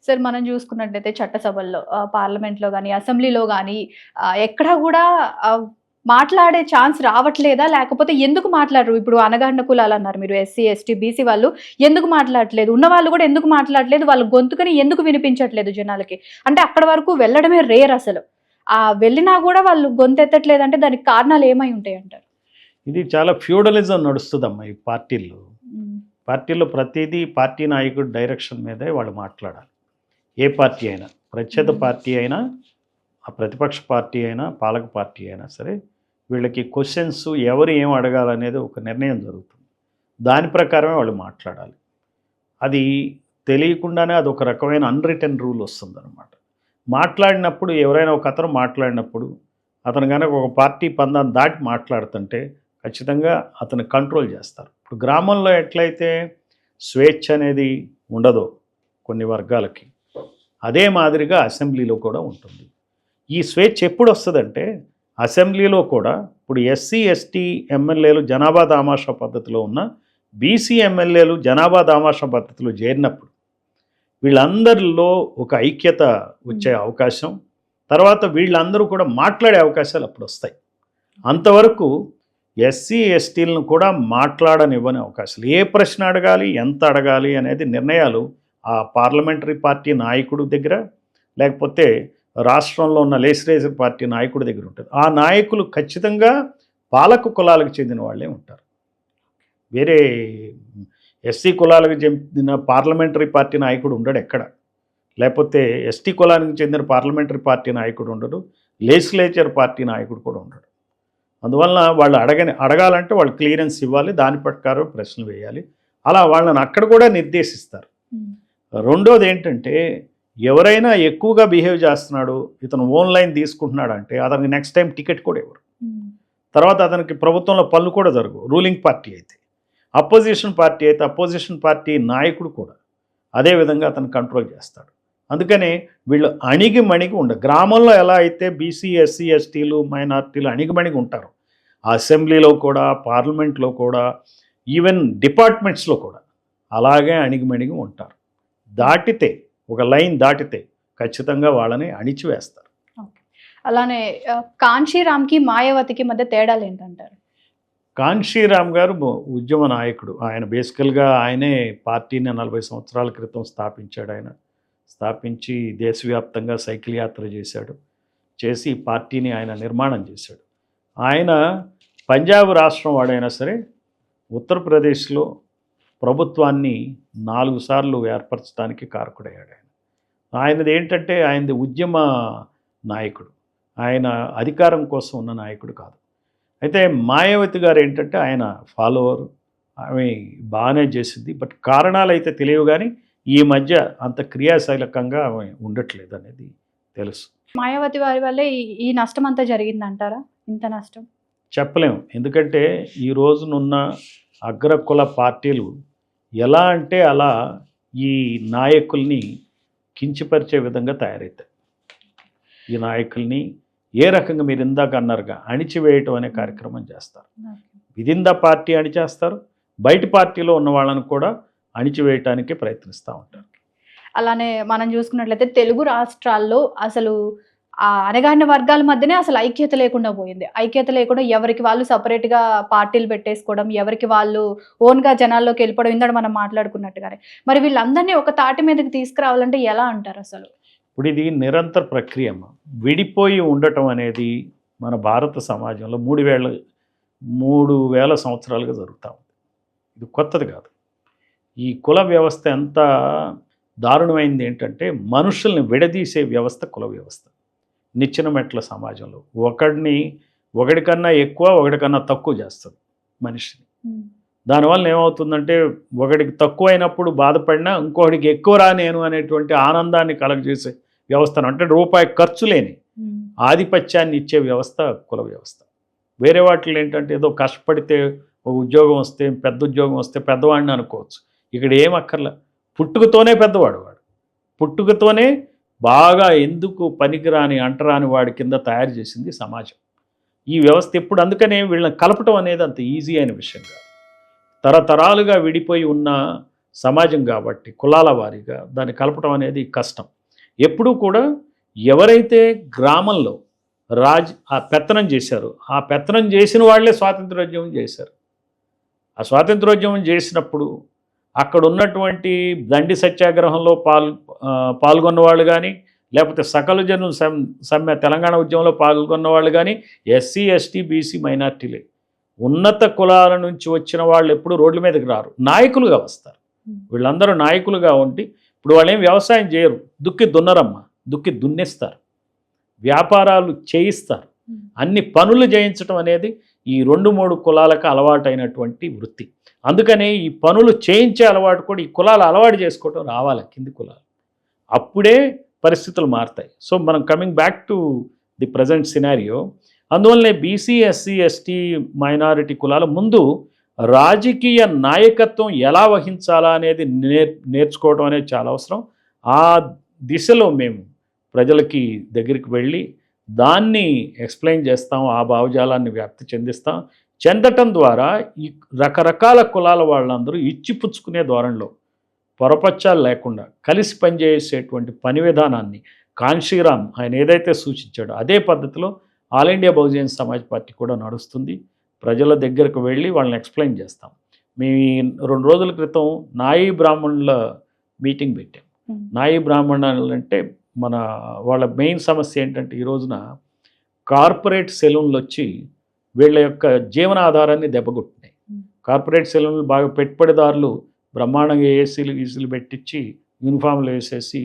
సార్ మనం చూసుకున్నట్టయితే చట్టసభల్లో, పార్లమెంట్లో కానీ అసెంబ్లీలో కానీ ఎక్కడా కూడా మాట్లాడే ఛాన్స్ రావట్లేదా? లేకపోతే ఎందుకు మాట్లాడరు? ఇప్పుడు అనగాహన కులాలు అన్నారు మీరు, ఎస్సీ ఎస్టీ బీసీ వాళ్ళు ఎందుకు మాట్లాడట్లేదు? ఉన్న వాళ్ళు కూడా ఎందుకు మాట్లాడలేదు? వాళ్ళ గొంతుకని ఎందుకు వినిపించట్లేదు జనాలకి? అంటే అక్కడ వరకు వెళ్ళడమే రేర్ అసలు. వెళ్ళినా కూడా వాళ్ళు గొంతెత్తట్లేదు అంటే దానికి కారణాలు ఏమై ఉంటాయి అంటారు?
ఇది చాలా ఫ్యూడలిజం నడుస్తుందమ్మా ఈ పార్టీల్లో. పార్టీలో ప్రతిదీ పార్టీ నాయకుడు డైరెక్షన్ మీదే వాళ్ళు మాట్లాడాలి. ఏ పార్టీ అయినా, ప్రత్యేక పార్టీ అయినా, ఆ ప్రతిపక్ష పార్టీ అయినా, పాలక పార్టీ అయినా సరే, వీళ్ళకి క్వశ్చన్స్ ఎవరు ఏం అడగాలనేది ఒక నిర్ణయం జరుగుతుంది. దాని ప్రకారమే వాళ్ళు మాట్లాడాలి. అది తెలియకుండానే అది ఒక రకమైన అన్రిటన్ రూల్ వస్తుందన్నమాట. మాట్లాడినప్పుడు ఎవరైనా ఒక అతను మాట్లాడినప్పుడు అతను కనుక ఒక పార్టీ పందాన్ని దాటి మాట్లాడుతుంటే ఖచ్చితంగా అతను కంట్రోల్ చేస్తారు. ఇప్పుడు గ్రామంలో ఎట్లయితే స్వేచ్ఛ అనేది ఉండదో కొన్ని వర్గాలకి, అదే మాదిరిగా అసెంబ్లీలో కూడా ఉంటుంది. ఈ స్వేచ్ఛ ఎప్పుడు వస్తుందంటే అసెంబ్లీలో కూడా ఇప్పుడు ఎస్సీ ఎస్టీ ఎమ్మెల్యేలు జనాభా దామాషా పద్ధతిలో ఉన్న బీసీ ఎమ్మెల్యేలు జనాభా దామాషా పద్ధతిలో చేరినప్పుడు వీళ్ళందరిలో ఒక ఐక్యత వచ్చే అవకాశం, తర్వాత వీళ్ళందరూ కూడా మాట్లాడే అవకాశాలు అప్పుడు వస్తాయి. అంతవరకు ఎస్సీ ఎస్టీలను కూడా మాట్లాడనివ్వని అవకాశాలు, ఏ ప్రశ్న అడగాలి ఎంత అడగాలి అనేది నిర్ణయాలు ఆ పార్లమెంటరీ పార్టీ నాయకుడి దగ్గర, లేకపోతే రాష్ట్రంలో ఉన్న లెజిస్లేటివ్ పార్టీ నాయకుడి దగ్గర ఉంటుంది. ఆ నాయకులు ఖచ్చితంగా పాలక కులాలకు చెందిన వాళ్ళే ఉంటారు. వేరే ఎస్సీ కులాలకు చెందిన పార్లమెంటరీ పార్టీ నాయకుడు ఉండడు ఎక్కడ, లేకపోతే ఎస్టీ కులానికి చెందిన పార్లమెంటరీ పార్టీ నాయకుడు ఉండడు, లెజిస్లేచర్ పార్టీ నాయకుడు కూడా ఉండడు. అందువల్ల వాళ్ళు అడగాలంటే వాళ్ళు క్లియరెన్స్ ఇవ్వాలి, దాని ప్రకారం ప్రశ్నలు వేయాలి. అలా వాళ్ళని అక్కడ కూడా నిర్దేశిస్తారు. రెండోది ఏంటంటే ఎవరైనా ఎక్కువగా బిహేవ్ చేస్తున్నాడు, ఇతను ఆన్లైన్ తీసుకుంటున్నాడు అంటే అతనికి నెక్స్ట్ టైం టికెట్ కూడా ఇవ్వరు. తర్వాత అతనికి ప్రభుత్వంలో పనులు కూడా జరగవు. రూలింగ్ పార్టీ అయితే, అపోజిషన్ పార్టీ అయితే అపోజిషన్ పార్టీ నాయకుడు కూడా అదేవిధంగా అతను కంట్రోల్ చేస్తాడు. అందుకనే వీళ్ళు అణిగిమణిగి గ్రామంలో ఎలా అయితే బీసీ ఎస్సీ ఎస్టీలు మైనారిటీలు అణిగిమణిగి ఉంటారు, అసెంబ్లీలో కూడా, పార్లమెంట్లో కూడా, ఈవెన్ డిపార్ట్మెంట్స్లో కూడా అలాగే అణిగిమణిగి ఉంటారు. దాటితే ఒక లైన్ దాటితే ఖచ్చితంగా వాళ్ళని అణిచివేస్తారు.
అలానే కాంశీరామ్కి మాయావతికి మధ్య తేడాలు ఏంటంటారు?
కాంశీరామ్ గారు ఉద్యమ నాయకుడు. ఆయన బేసికల్గా ఆయనే పార్టీని 40 సంవత్సరాల క్రితం స్థాపించాడు. ఆయన స్థాపించి దేశవ్యాప్తంగా సైకిల్ యాత్ర చేశాడు. చేసి పార్టీని ఆయన నిర్మాణం చేశాడు. ఆయన పంజాబ్ రాష్ట్రం వాడైనా సరే ఉత్తరప్రదేశ్లో ప్రభుత్వాన్ని 4 సార్లు ఏర్పరచడానికి కారకుడయ్యాడు. ఆయనది ఏంటంటే ఆయనది ఉద్యమ నాయకుడు, ఆయన అధికారం కోసం ఉన్న నాయకుడు కాదు. అయితే మాయావతి గారు ఏంటంటే ఆయన ఫాలోవర్, ఆమె బాగానే చేసింది. బట్ కారణాలు అయితే తెలియవు, కానీ ఈ మధ్య అంత క్రియాశీలకంగా ఆమె ఉండట్లేదు అనేది తెలుసు.
మాయావతి వారి వల్లే ఈ నష్టం అంతా జరిగిందంటారా? ఇంత నష్టం
చెప్పలేము. ఎందుకంటే ఈ రోజునున్న అగ్రకుల పార్టీలు ఎలా అంటే అలా ఈ నాయకుల్ని కించపరిచే విధంగా తయారవుతాయి. ఈ నాయకుల్ని ఏ రకంగా మీరు ఇందాక అన్నారుగా అణిచివేయటం అనే కార్యక్రమం చేస్తారు. విదిన్ ద పార్టీ అణిచేస్తారు, బయట పార్టీలో ఉన్న వాళ్ళని కూడా అణిచివేయటానికి ప్రయత్నిస్తూ ఉంటారు.
అలానే మనం చూసుకున్నట్లయితే తెలుగు రాష్ట్రాల్లో అసలు ఆ అణగారిన వర్గాల మధ్యనే అసలు ఐక్యత లేకుండా పోయింది. ఐక్యత లేకుండా ఎవరికి వాళ్ళు సపరేట్గా పార్టీలు పెట్టేసుకోవడం, ఎవరికి వాళ్ళు ఓన్గా జనాల్లోకి వెళ్ళిపోవడం, ఇందాక మనం మాట్లాడుకున్నట్టుగానే. మరి వీళ్ళందరినీ ఒక తాటి మీదకి తీసుకురావాలంటే ఎలా అంటారు అసలు?
ఇప్పుడు ఇది నిరంతర ప్రక్రియ. విడిపోయి ఉండటం అనేది మన భారత సమాజంలో 3000 సంవత్సరాలుగా జరుగుతూ ఉంది. ఇది కొత్తది కాదు. ఈ కుల వ్యవస్థ ఎంత దారుణమైంది ఏంటంటే మనుషుల్ని విడదీసే వ్యవస్థ కుల వ్యవస్థ. నిచ్చెన మెట్ల సమాజంలో ఒకడికన్నా ఎక్కువ, ఒకడికన్నా తక్కువ చేస్తుంది మనిషిని. దానివల్ల ఏమవుతుందంటే ఒకడికి తక్కువ అయినప్పుడు బాధపడినా ఇంకొకడికి ఎక్కువరా నేను అనేటువంటి ఆనందాన్ని కలగజేసే వ్యవస్థను, అంటే రూపాయి ఖర్చు లేని ఆధిపత్యాన్ని ఇచ్చే వ్యవస్థ కుల వ్యవస్థ. వేరే వాటిలో ఏంటంటే ఏదో కష్టపడితే ఒక ఉద్యోగం వస్తే, పెద్ద ఉద్యోగం వస్తే పెద్దవాడిని అనుకోవచ్చు. ఇక్కడ ఏం అక్కర్లే, పుట్టుకతోనే పెద్దవాడు. పుట్టుకతోనే బాగా ఎందుకు పనికిరాని అంటరాని వాడి కింద తయారు చేసింది సమాజం ఈ వ్యవస్థ. ఎప్పుడు అందుకనే వీళ్ళని కలపటం అనేది అంత ఈజీ అయిన విషయం కాదు. తరతరాలుగా విడిపోయి ఉన్న సమాజం కాబట్టి కులాల వారీగా దాన్ని కలపటం అనేది కష్టం. ఎప్పుడూ కూడా ఎవరైతే గ్రామంలో ఆ పెత్తనం చేశారో ఆ పెత్తనం చేసిన వాళ్ళే స్వాతంత్రోద్యమం చేశారు. ఆ స్వాతంత్రోద్యమం చేసినప్పుడు అక్కడ ఉన్నటువంటి దండి సత్యాగ్రహంలో పాల్గొన్న వాళ్ళు కానీ, లేకపోతే సకల జనుల సమ్మె తెలంగాణ ఉద్యమంలో పాల్గొన్న వాళ్ళు కానీ ఎస్సీ ఎస్టీ బీసీ మైనార్టీలే. ఉన్నత కులాల నుంచి వచ్చిన వాళ్ళు ఎప్పుడు రోడ్ల మీదకి రారు, నాయకులుగా వస్తారు. వీళ్ళందరూ నాయకులుగా ఉండి ఇప్పుడు వాళ్ళు ఏం వ్యవసాయం చేయరు, దుక్కి దున్నరమ్మా, దుక్కి దున్నేస్తారు, వ్యాపారాలు చేయిస్తారు. అన్ని పనులు చేయించడం అనేది ఈ 2-3 కులాలకు అలవాటైనటువంటి వృత్తి. అందుకనే ఈ పనులు చేయించే అలవాటు కూడా ఈ కులాలు అలవాటు చేసుకోవటం రావాలి, కింది కులాలు. అప్పుడే పరిస్థితులు మారుతాయి. సో మనం coming back to the present scenario, అందువల్లనే బీసీ ఎస్సీ ఎస్టీ మైనారిటీ కులాల ముందు రాజకీయ నాయకత్వం ఎలా వహించాలా అనేది నేర్చుకోవడం అనేది చాలా అవసరం. ఆ దిశలో మేము ప్రజలకి దగ్గరికి వెళ్ళి దాన్ని ఎక్స్ప్లెయిన్ చేస్తాం, ఆ భావజాలాన్ని వ్యాప్తి చెందటం ద్వారా ఈ రకరకాల కులాల వాళ్ళందరూ ఇచ్చిపుచ్చుకునే ధోరణిలో పొరపచ్చాలు లేకుండా కలిసి పనిచేసేటువంటి పని విధానాన్ని కాంశీరామ్ ఆయన ఏదైతే సూచించాడో అదే పద్ధతిలో all India Bahujan Samaj party కూడా నడుస్తుంది. ప్రజల దగ్గరకు వెళ్ళి వాళ్ళని ఎక్స్ప్లెయిన్ చేస్తాం. మేము 2 రోజుల క్రితం నాయీ బ్రాహ్మణుల మీటింగ్ పెట్టాం. నాయీ బ్రాహ్మణులు అంటే వాళ్ళ మెయిన్ సమస్య ఏంటంటే ఈ రోజున కార్పొరేట్ సెలూన్లు వచ్చి వీళ్ళ యొక్క జీవనాధారాన్ని దెబ్బకొట్టినాయి. కార్పొరేట్ సెలూన్లు బాగా పెట్టుబడిదారులు బ్రహ్మాండంగా ఏసీలు పెట్టించి యూనిఫామ్లు వేసేసి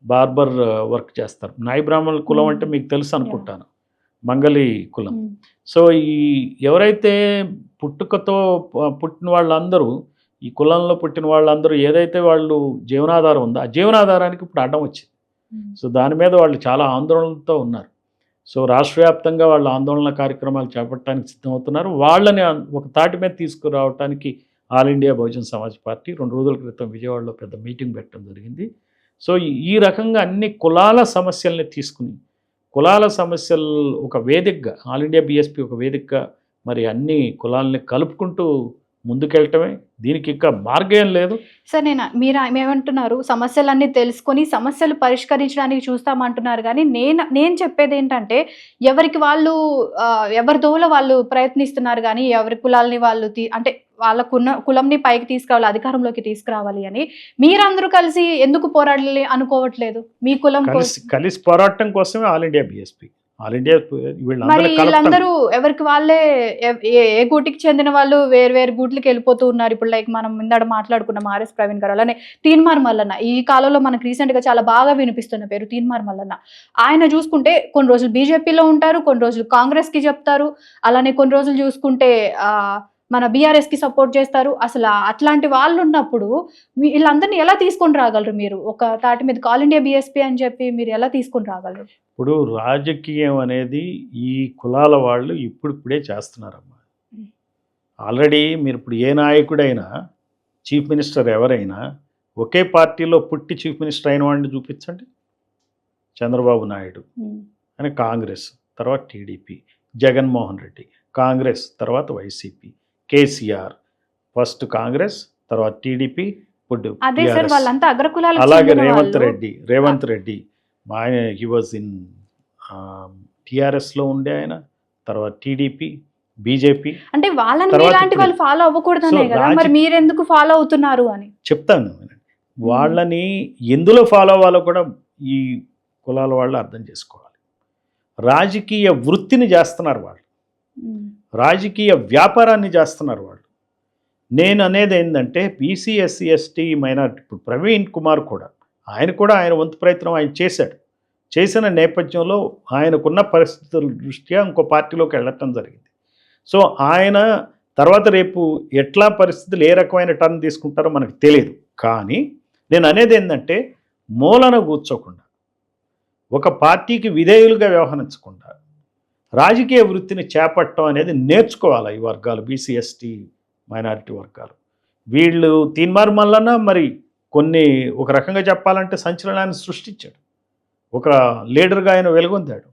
బార్బర్ వర్క్ చేస్తారు. నాయీ బ్రాహ్మణుల కులం అంటే మీకు తెలుసు అనుకుంటాను, మంగళి కులం. సో ఎవరైతే పుట్టుకతో పుట్టిన వాళ్ళందరూ, ఈ కులంలో పుట్టిన వాళ్ళందరూ ఏదైతే వాళ్ళు జీవనాధారం ఉందో ఆ జీవనాధారానికి ఇప్పుడు అడ్డం వచ్చింది. సో దాని మీద వాళ్ళు చాలా ఆందోళనలతో ఉన్నారు. సో రాష్ట్ర వ్యాప్తంగా వాళ్ళు ఆందోళన కార్యక్రమాలు చేపట్టడానికి సిద్ధమవుతున్నారు. వాళ్ళని ఒక తాటి మీద తీసుకురావడానికి all India Bahujan Samaj party 2 రోజుల క్రితం విజయవాడలో పెద్ద మీటింగ్ పెట్టడం జరిగింది. సో ఈ రకంగా అన్ని కులాల సమస్యల్ని తీసుకుని, కులాల సమస్యలు ఒక వేదికగా, ఆల్ ఇండియా బీఎస్పీ ఒక వేదికగా మరి అన్ని కులాలని కలుపుకుంటూ ముందుకెళ్ళటమే, దీనికి ఇంకా మార్గం లేదు.
సార్ మీరు ఏమంటున్నారు, సమస్యలన్నీ తెలుసుకొని సమస్యలు పరిష్కరించడానికి చూస్తామంటున్నారు, కానీ నేను చెప్పేది ఏంటంటే ఎవరికి వాళ్ళు ఎవరి దోవలో వాళ్ళు ప్రయత్నిస్తున్నారు, కానీ ఎవరి కులాలని వాళ్ళు అంటే వాళ్ళ కులంని పైకి తీసుకురావాలి, అధికారంలోకి తీసుకురావాలి అని మీరందరూ కలిసి ఎందుకు పోరాడాలి అనుకోవట్లేదు? మీ కులం
కలిసి పోరాటం కోసమే all India BSP, all India
మరి వీళ్ళందరూ ఎవరికి వాళ్ళే ఏ గూటికి చెందిన వాళ్ళు వేరు గూట్లకి వెళ్ళిపోతూ ఉన్నారు. ఇప్పుడు లైక్ మనం ఇందాక మాట్లాడుకున్నాం ఆర్ఎస్ ప్రవీణ్ గారు, అలానే తీన్మార్ మల్లన్న, ఈ కాలంలో మనకు రీసెంట్ గా చాలా బాగా వినిపిస్తున్న పేరు తీన్మార్ మల్లన్న. ఆయన చూసుకుంటే కొన్ని రోజులు బీజేపీలో ఉంటారు, కొన్ని రోజులు కాంగ్రెస్ కి చెప్తారు, అలానే కొన్ని రోజులు చూసుకుంటే మన బీఆర్ఎస్ కి సపోర్ట్ చేస్తారు. అసలు అట్లాంటి వాళ్ళు ఉన్నప్పుడు వీళ్ళందరినీ ఎలా తీసుకొని రాగలరు? మీరు ఒక తాటి మీద ఆల్ ఇండియా బీఎస్పీ అని చెప్పి మీరు ఎలా తీసుకొని రాగలరు?
ఇప్పుడు రాజకీయం అనేది ఈ కులాల వాళ్ళు ఇప్పుడిప్పుడే చేస్తున్నారమ్మా. ఆల్రెడీ మీరు ఇప్పుడు ఏ నాయకుడైనా, చీఫ్ మినిస్టర్ ఎవరైనా ఒకే పార్టీలో పుట్టి చీఫ్ మినిస్టర్ అయిన వాడిని చూపించండి. చంద్రబాబు నాయుడు అని కాంగ్రెస్, తర్వాత టీడీపీ, జగన్మోహన్ రెడ్డి కాంగ్రెస్, తర్వాత వైసీపీ, కేసీఆర్ ఫస్ట్ కాంగ్రెస్, తర్వాత టీడీపీ, ఇప్పుడు అలాగే రేవంత్ రెడ్డి ఆయన హీ వాజ్ ఇన్ టీఆర్ఎస్లో ఉండే ఆయన, తర్వాత టీడీపీ, బీజేపీ. అంటే
వాళ్ళని ఫాలో అవ్వకూడదనే కదా, మరి మీరెందుకు ఫాలో అవుతున్నారు అని
చెప్తాను. వాళ్ళని ఎందులో ఫాలో అవ్వాలో కూడా ఈ కులాల వాళ్ళు అర్థం చేసుకోవాలి. రాజకీయ వృత్తిని చేస్తున్నారు వాళ్ళు, రాజకీయ వ్యాపారాన్ని చేస్తున్నారు వాళ్ళు. నేను అనేది ఏంటంటే బీసీ, ఎస్సీ, ఎస్టీ, మైనారిటీ, ఇప్పుడు ప్రవీణ్ కుమార్ కూడా ఆయన వంతు ప్రయత్నం ఆయన చేసిన నేపథ్యంలో ఆయనకున్న పరిస్థితుల దృష్ట్యా ఇంకో పార్టీలోకి వెళ్ళటం జరిగింది. సో ఆయన తర్వాత రేపు ఎట్లా పరిస్థితులు ఏ రకమైన టర్న్ తీసుకుంటారో మనకు తెలియదు. కానీ నేను అనేది ఏంటంటే మూలన కూర్చోకుండా, ఒక పార్టీకి విధేయులుగా వ్యవహరించకుండా రాజకీయ వృత్తిని చేపట్టడం అనేది నేర్చుకోవాలి ఈ వర్గాలు, బీసీ, ఎస్టీ, మైనారిటీ వర్గాలు. వీళ్ళు తీన్మార్ మల్లన్న మరి కొన్ని ఒక రకంగా చెప్పాలంటే సంచలనాన్ని సృష్టించాడు, ఒక లీడర్గా ఆయన వెలుగొందాడు.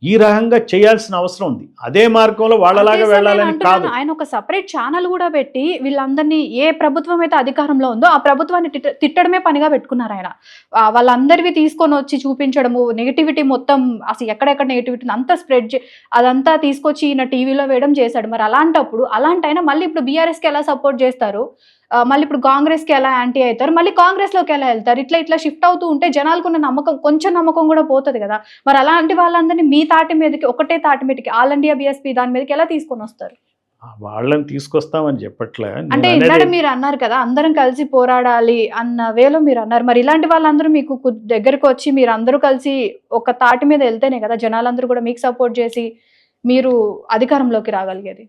ఈ రకంగా చేయాల్సిన అవసరం ఉంది. అదే మార్గంలో వాళ్ళలాగా వెళ్ళాలని కాదు.
ఆయన ఒక సపరేట్ ఛానల్ కూడా పెట్టి వీళ్ళందరినీ, ఏ ప్రభుత్వం అయితే అధికారంలో ఉందో ఆ ప్రభుత్వాన్ని తిట్టడమే పనిగా పెట్టుకున్నారు ఆయన. వాళ్ళందరివి తీసుకొని వచ్చి చూపించడము, నెగిటివిటీ మొత్తం అసలు ఎక్కడెక్కడ నెగిటివిటీ అంతా అదంతా తీసుకొచ్చి ఈయన టీవీలో వేయడం చేశాడు. మరి అలాంటప్పుడు అలాంటి అయినా మళ్ళీ ఇప్పుడు బీఆర్ఎస్కి ఎలా సపోర్ట్ చేస్తారు, మళ్ళీ ఇప్పుడు కాంగ్రెస్కి ఎలా యాంటీ అవుతారు, మళ్ళీ కాంగ్రెస్లోకి ఎలా వెళ్తారు? ఇట్లా షిఫ్ట్ అవుతూ ఉంటే జనాలకున్న నమ్మకం, కొంచెం నమ్మకం కూడా పోతుంది కదా. మరి అలాంటి వాళ్ళందరినీ మీ తాటి మీదకి, ఒకటే తాటి మీదకి ఆల్ ఇండియా బీఎస్పీ దాని మీదకి ఎలా తీసుకొని వస్తారు?
వాళ్ళని తీసుకొస్తామని చెప్పట్లే.
అంటే ఇందాక మీరు అన్నారు కదా అందరం కలిసి పోరాడాలి అన్న వేలో మీరు అన్నారు. మరి ఇలాంటి వాళ్ళందరూ మీకు దగ్గరకు వచ్చి మీరు అందరూ కలిసి ఒక తాటి మీద వెళ్తేనే కదా జనాలందరూ కూడా మీకు సపోర్ట్ చేసి మీరు అధికారంలోకి రాగలిగేది.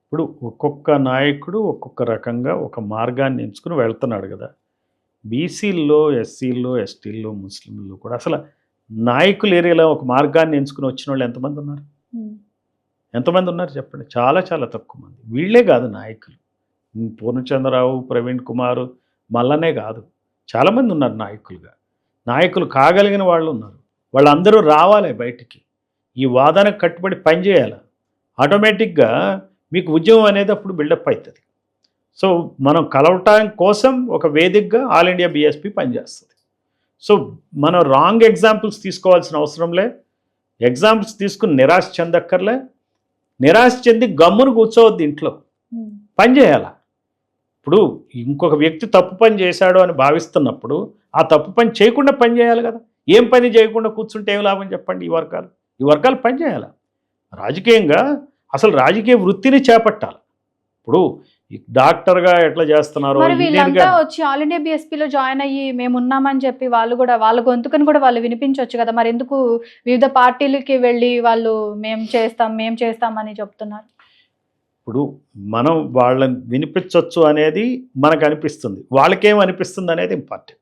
ఇప్పుడు ఒక్కొక్క నాయకుడు ఒక్కొక్క రకంగా ఒక మార్గాన్ని ఎంచుకుని వెళ్తున్నాడు కదా. బీసీల్లో, ఎస్సీల్లో, ఎస్టీల్లో, ముస్లింల్లో కూడా అసలు నాయకుల ఏరియాలో ఒక మార్గాన్ని ఎంచుకుని వచ్చిన వాళ్ళు ఎంతమంది ఉన్నారు చెప్పండి? చాలా చాలా తక్కువ మంది. వీళ్ళే కాదు నాయకులు, పూర్ణచంద్రరావు, ప్రవీణ్ కుమార్, మల్లనే కాదు, చాలామంది ఉన్నారు నాయకులుగా. నాయకులు కాగలిగిన వాళ్ళు ఉన్నారు. వాళ్ళందరూ రావాలి బయటికి, ఈ వాదనకు కట్టుబడి పనిచేయాలి. ఆటోమేటిక్గా మీకు ఉద్యమం అనేది అప్పుడు బిల్డప్ అవుతుంది. సో మనం కలవటం కోసం ఒక వేదికగా ఆల్ ఇండియా బీఎస్పీ పనిచేస్తుంది. సో మనం రాంగ్ ఎగ్జాంపుల్స్ తీసుకోవాల్సిన అవసరంలే, ఎగ్జాంపుల్స్ తీసుకుని నిరాశ చెందక్కర్లే, నిరాశ చెంది గమ్మును కూర్చోవద్దు, ఇంట్లో పని చేయాల. ఇప్పుడు ఇంకొక వ్యక్తి తప్పు పని చేశాడు అని భావిస్తున్నప్పుడు ఆ తప్పు పని చేయకుండా పని చేయాలి కదా. ఏం పని చేయకుండా కూర్చుంటే ఏం లాభం చెప్పండి? ఈ వర్గాలు పని చేయాలి. రాజకీయంగా అసలు రాజకీయ వృత్తిని చేపట్టాలి. ఇప్పుడు డాక్టర్గా ఎట్లా చేస్తున్నారు,
వచ్చి ఆల్ ఇండియా బీఎస్పీలో జాయిన్ అయ్యి మేము ఉన్నామని చెప్పి వాళ్ళు కూడా వాళ్ళ గొంతుకని కూడా వాళ్ళు వినిపించవచ్చు కదా. మరి ఎందుకు వివిధ పార్టీలకి వెళ్ళి వాళ్ళు మేము చేస్తాం అని చెప్తున్నారు?
ఇప్పుడు మనం వాళ్ళని వినిపించవచ్చు అనేది మనకు అనిపిస్తుంది, వాళ్ళకేం అనిపిస్తుంది అనేది ఇంపార్టెంట్.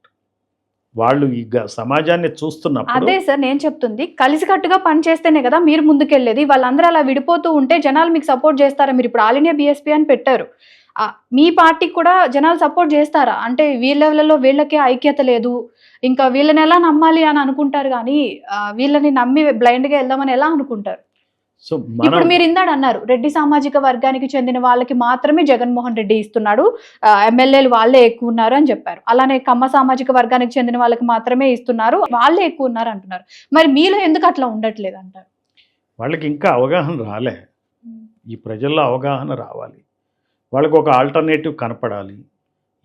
వాళ్ళు ఈ సమాజాన్ని చూస్తున్నప్పుడు.
అదే సార్ నేను చెప్తుంది, కలిసికట్టుగా పని చేస్తేనే కదా మీరు ముందుకెళ్ళేది. వాళ్ళందరూ అలా విడిపోతూ ఉంటే జనాలు మీకు సపోర్ట్ చేస్తారా? మీరు ఇప్పుడు ఆల్ ఇండియా బీఎస్పీ అని పెట్టారు, మీ పార్టీకి కూడా జనాలు సపోర్ట్ చేస్తారా? అంటే వీళ్ళలో వీళ్ళకే ఐక్యత లేదు, ఇంకా వీళ్ళని ఎలా నమ్మాలి అని అనుకుంటారు కానీ వీళ్ళని నమ్మి బ్లైండ్గా వెళ్దామని ఎలా అనుకుంటారు?
సో
ఇప్పుడు మీరు ఇందాడు అన్నారు రెడ్డి సామాజిక వర్గానికి చెందిన వాళ్ళకి మాత్రమే జగన్మోహన్ రెడ్డి ఇస్తున్నాడు, ఎమ్మెల్యేలు వాళ్ళే ఎక్కువ ఉన్నారు అని చెప్పారు. అలానే కమ్మ సామాజిక వర్గానికి చెందిన వాళ్ళకి మాత్రమే ఇస్తున్నారు, వాళ్ళే ఎక్కువ ఉన్నారు అంటున్నారు. మరి మీలో ఎందుకు అట్లా ఉండట్లేదు అంటారు?
వాళ్ళకి ఇంకా అవగాహన రాలే. ఈ ప్రజల్లో అవగాహన రావాలి, వాళ్ళకి ఒక ఆల్టర్నేటివ్ కనపడాలి.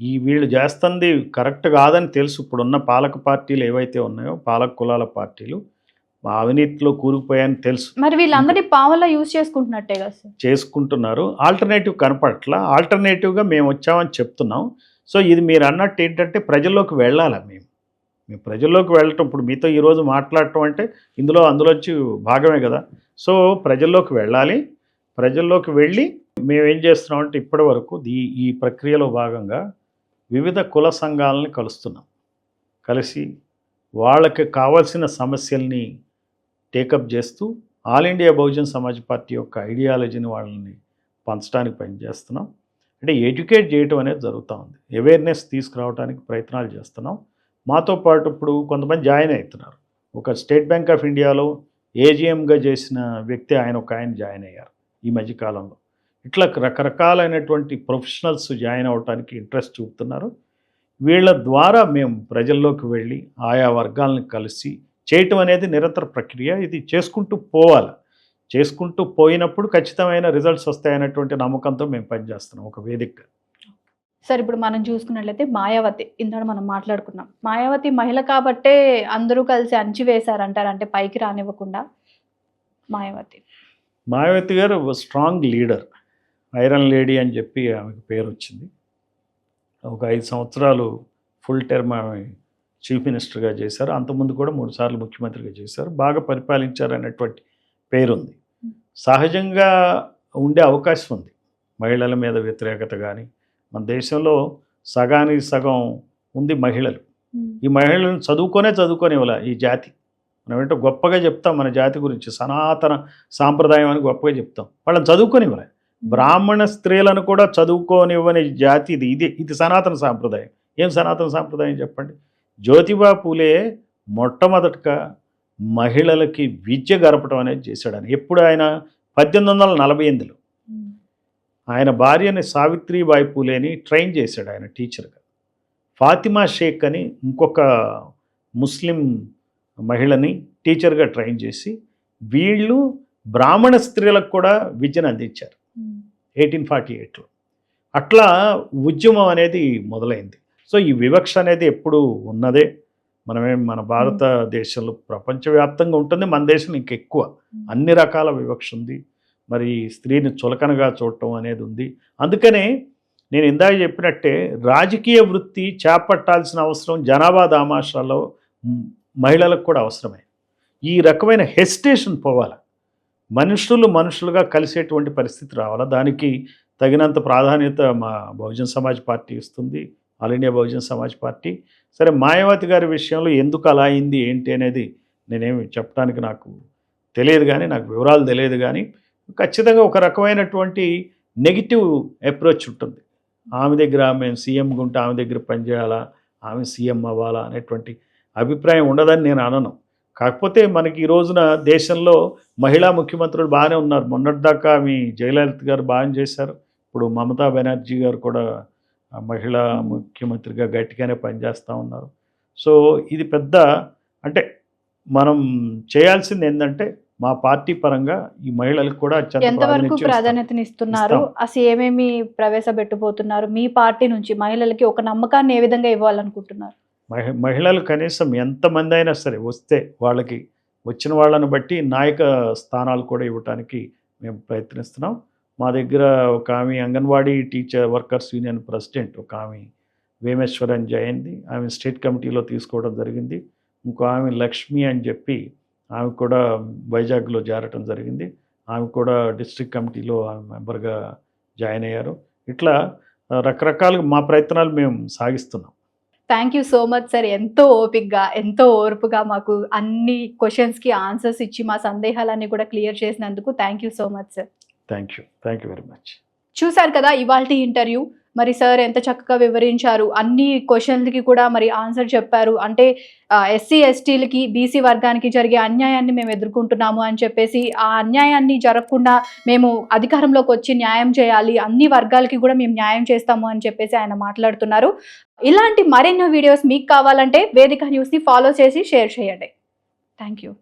ఈ వీళ్ళు చేస్తుంది కరెక్ట్ కాదని తెలుసు. ఇప్పుడున్న పాలక పార్టీలు ఏవైతే ఉన్నాయో, పాలక కులాల పార్టీలు అవినీతిలో కూరుకుపోయాయని తెలుసు.
మరి వీళ్ళందరినీ పావలా యూజ్ చేసుకుంటున్నట్టే కదా సార్?
చేసుకుంటున్నారు. ఆల్టర్నేటివ్ కనపడట్లా. ఆల్టర్నేటివ్గా మేము వచ్చామని చెప్తున్నాం. సో ఇది మీరు అన్నట్టు ఏంటంటే ప్రజల్లోకి వెళ్ళాలి. మేము ప్రజల్లోకి వెళ్ళటం, ఇప్పుడు మీతో ఈరోజు మాట్లాడటం అంటే అందులోంచి భాగమే కదా. సో ప్రజల్లోకి వెళ్ళాలి. ప్రజల్లోకి వెళ్ళి మేమేం చేస్తున్నామంటే ఇప్పటి వరకు ఈ ప్రక్రియలో భాగంగా వివిధ కుల సంఘాలని కలుస్తున్నాం. కలిసి వాళ్ళకి కావాల్సిన సమస్యల్ని టేకప్ చేస్తూ all India Bahujan Samaj party యొక్క ఐడియాలజీని వాళ్ళని పంచడానికి పనిచేస్తున్నాం. అంటే ఎడ్యుకేట్ చేయటం అనేది జరుగుతూ ఉంది. అవేర్నెస్ తీసుకురావడానికి ప్రయత్నాలు చేస్తున్నాం. మాతో పాటు ఇప్పుడు కొంతమంది జాయిన్ అవుతున్నారు. ఒక స్టేట్ బ్యాంక్ ఆఫ్ ఇండియాలో ఏజీఎంగా చేసిన వ్యక్తి ఒక ఆయన జాయిన్ అయ్యారు ఈ మధ్యకాలంలో. ఇట్లా రకరకాలైనటువంటి ప్రొఫెషనల్స్ జాయిన్ అవ్వడానికి ఇంట్రెస్ట్ చూపుతున్నారు. వీళ్ళ ద్వారా మేము ప్రజల్లోకి వెళ్ళి ఆయా వర్గాలను కలిసి చేయటం అనేది నిరంతర ప్రక్రియ. ఇది చేసుకుంటూ పోవాలి. చేసుకుంటూ పోయినప్పుడు ఖచ్చితమైన రిజల్ట్స్ వస్తాయనేటువంటి నమ్మకంతో మేము పనిచేస్తున్నాం ఒక వేదిక.
సార్ ఇప్పుడు మనం చూసుకున్నట్లయితే మాయావతి ఇందాక మనం మాట్లాడుకున్నాం. మాయావతి మహిళ కాబట్టే అందరూ కలిసి అణచివేశారంటారు, అంటే పైకి రానివ్వకుండా.
మాయావతి గారు స్ట్రాంగ్ లీడర్, ఐరన్ లేడీ అని చెప్పి ఆమెకు పేరు వచ్చింది. ఒక 5 సంవత్సరాలు ఫుల్ టర్మ్ ఆమె చీఫ్ మినిస్టర్గా చేశారు. అంతకుముందు కూడా 3 సార్లు ముఖ్యమంత్రిగా చేశారు. బాగా పరిపాలించారు అనేటువంటి పేరుంది. సహజంగా ఉండే అవకాశం ఉంది. మహిళల మీద వ్యతిరేకత కానీ మన దేశంలో సగానికి సగం ఉంది మహిళలు. ఈ మహిళలను చదువుకోనివ్వాలి ఈ జాతి. మనం ఏంటో గొప్పగా చెప్తాం మన జాతి గురించి, సనాతన సాంప్రదాయం అని గొప్పగా చెప్తాం. వాళ్ళని చదువుకోనివ్వాలి. బ్రాహ్మణ స్త్రీలను కూడా చదువుకోనివ్వని జాతి ఇది సనాతన సాంప్రదాయం. ఏం సనాతన సాంప్రదాయం చెప్పండి? జ్యోతిబా పూలే మొట్టమొదటగా మహిళలకి విద్య గడపడం అనేది చేశాడు. ఆయన ఎప్పుడు? ఆయన 1848లో ఆయన భార్యని సావిత్రిబాయి పూలేని ట్రైన్ చేశాడు ఆయన టీచర్గా. ఫాతిమా షేక్ అని ఇంకొక ముస్లిం మహిళని టీచర్గా ట్రైన్ చేసి వీళ్ళు బ్రాహ్మణ స్త్రీలకు కూడా విద్యను అందించారు 1848లో. అట్లా ఉద్యమం అనేది మొదలైంది. సో ఈ వివక్ష అనేది ఎప్పుడు ఉన్నదే. మన భారతదేశంలో ప్రపంచవ్యాప్తంగా ఉంటుంది, మన దేశంలో ఇంకెక్కువ అన్ని రకాల వివక్ష ఉంది. మరి స్త్రీని చులకనగా చూడటం అనేది ఉంది. అందుకనే నేను ఇందాక చెప్పినట్టే రాజకీయ వృత్తి చేపట్టాల్సిన అవసరం జనాభా దామాషాల్లో మహిళలకు కూడా అవసరమే. ఈ రకమైన హెసిటేషన్ పోవాలి. మనుషులుగా కలిసేటువంటి పరిస్థితి రావాలా. దానికి తగినంత ప్రాధాన్యత మా బహుజన్ సమాజ్ పార్టీ ఇస్తుంది, all India Bahujan Samaj party. సరే, మాయావతి గారి విషయంలో ఎందుకు అలా అయింది ఏంటి అనేది నేనేమి చెప్పడానికి నాకు తెలియదు, కానీ నాకు వివరాలు తెలియదు. కానీ ఖచ్చితంగా ఒక రకమైనటువంటి నెగిటివ్ అప్రోచ్ ఉంటుంది. ఆమె దగ్గర మేము సీఎంగా ఉంటే ఆమె దగ్గర పనిచేయాలా, ఆమె సీఎం అవ్వాలా అనేటువంటి అభిప్రాయం ఉండదని నేను అనను. కాకపోతే మనకి ఈ రోజున దేశంలో మహిళా ముఖ్యమంత్రులు బాగానే ఉన్నారు. మొన్నటిదాకా మీ జయలలిత గారు బాగా చేశారు. ఇప్పుడు మమతా బెనర్జీ గారు కూడా మహిళా ముఖ్యమంత్రిగా గట్టిగానే పనిచేస్తూ ఉన్నారు. సో ఇది పెద్ద అంటే మనం చేయాల్సింది ఏంటంటే మా పార్టీ పరంగా ఈ మహిళలకు కూడా
ఎంతవరకు ప్రాధాన్యతనిస్తున్నారు, అసలు ఏమేమి ప్రవేశపెట్టబోతున్నారు, మీ పార్టీ నుంచి మహిళలకి ఒక నమ్మకాన్ని ఏ విధంగా ఇవ్వాలనుకుంటున్నారు?
మహిళలు కనీసం ఎంతమంది అయినా సరే వస్తే వాళ్ళకి వచ్చిన వాళ్ళని బట్టి నాయక స్థానాలు కూడా ఇవ్వడానికి మేము ప్రయత్నిస్తున్నాం. మా దగ్గర ఒక ఆమె anganwadi teacher workers union president ఒక ఆమె వేమేశ్వరన్ జయంతి, ఆమె స్టేట్ కమిటీలో తీసుకోవడం జరిగింది. ఇంకో ఆమె లక్ష్మి అని చెప్పి ఆమె కూడా వైజాగ్లో చేరటం జరిగింది. ఆమె కూడా డిస్ట్రిక్ట్ కమిటీలో ఆమె మెంబర్గా జాయిన్ అయ్యారు. ఇట్లా రకరకాలుగా మా ప్రయత్నాలు మేము సాగిస్తున్నాం.
Thank you so much sir. ఎంతో ఓపిక్గా, ఎంతో ఓర్పుగా మాకు అన్ని క్వశ్చన్స్కి ఆన్సర్స్ ఇచ్చి మా సందేహాలన్నీ కూడా క్లియర్ చేసినందుకు thank you so much sir.
Thank you very much.
చూశారు కదా ఇవాల్టి ఇంటర్వ్యూ. మరి సార్ ఎంత చక్కగా వివరించారు, అన్ని క్వశ్చన్లకి కూడా మరి ఆన్సర్ చెప్పారు. అంటే ఎస్సీ ఎస్టీలకి బీసీ వర్గానికి జరిగే అన్యాయాన్ని మేము ఎదుర్కొంటున్నాము అని చెప్పేసి, ఆ అన్యాయాన్ని జరగకుండా మేము అధికారంలోకి వచ్చి న్యాయం చేయాలి, అన్ని వర్గాలకి కూడా మేము న్యాయం చేస్తాము అని చెప్పేసి ఆయన మాట్లాడుతున్నారు. ఇలాంటి మరెన్నో వీడియోస్ మీకు కావాలంటే వేదిక న్యూస్ని ఫాలో చేసి షేర్ చేయండి. Thank you.